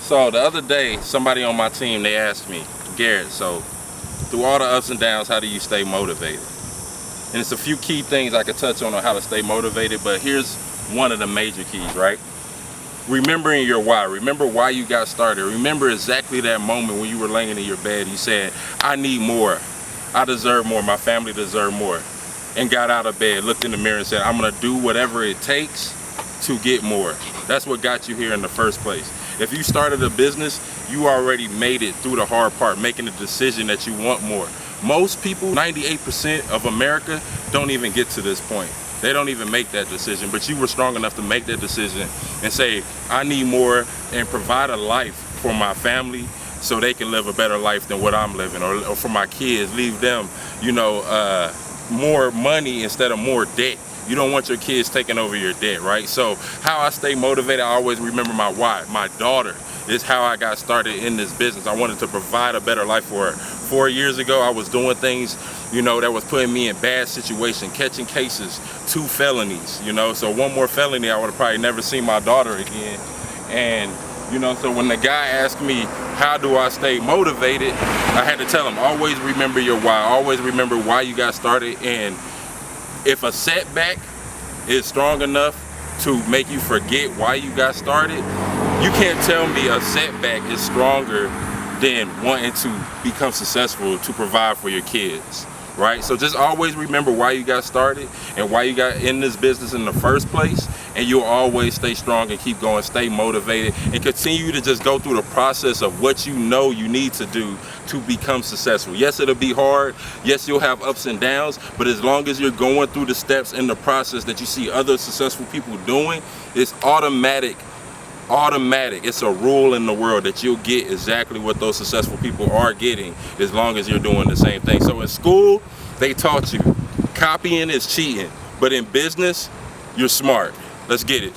So the other day, somebody on my team, they asked me, Garrett, so through all the ups and downs, how do you stay motivated? And it's a few key things I could touch on how to stay motivated, but here's one of the major keys, right? Remembering your why. Remember why you got started. Remember exactly that moment when you were laying in your bed, you said, I need more. I deserve more. My family deserve more. And got out of bed, looked in the mirror and said, I'm gonna do whatever it takes to get more. That's what got you here in the first place. If you started a business, you already made it through the hard part, making the decision that you want more. Most people, 98% of America, don't even get to this point. They don't even make that decision, but you were strong enough to make that decision and say, I need more, and provide a life for my family so they can live a better life than what I'm living, or for my kids, leave them, more money instead of more debt. You don't want your kids taking over your debt, right? So how I stay motivated, I always remember my why. My daughter is how I got started in this business. I wanted to provide a better life for her. 4 years ago, I was doing things, that was putting me in bad situations, catching cases, 2 felonies, So one more felony, I would have probably never seen my daughter again. And, so when the guy asked me, how do I stay motivated? I had to tell him, always remember your why. Always remember why you got started. And if a setback is strong enough to make you forget why you got started, you can't tell me a setback is stronger than wanting to become successful to provide for your kids, right? So just always remember why you got started and why you got in this business in the first place, and you'll always stay strong and keep going, stay motivated, and continue to just go through the process of what you know you need to do to become successful. Yes, it'll be hard. Yes, you'll have ups and downs, but as long as you're going through the steps in the process that you see other successful people doing, it's automatic. It's a rule in the world that you'll get exactly what those successful people are getting as long as you're doing the same thing. So in school, they taught you copying is cheating, but in business, you're smart. Let's get it.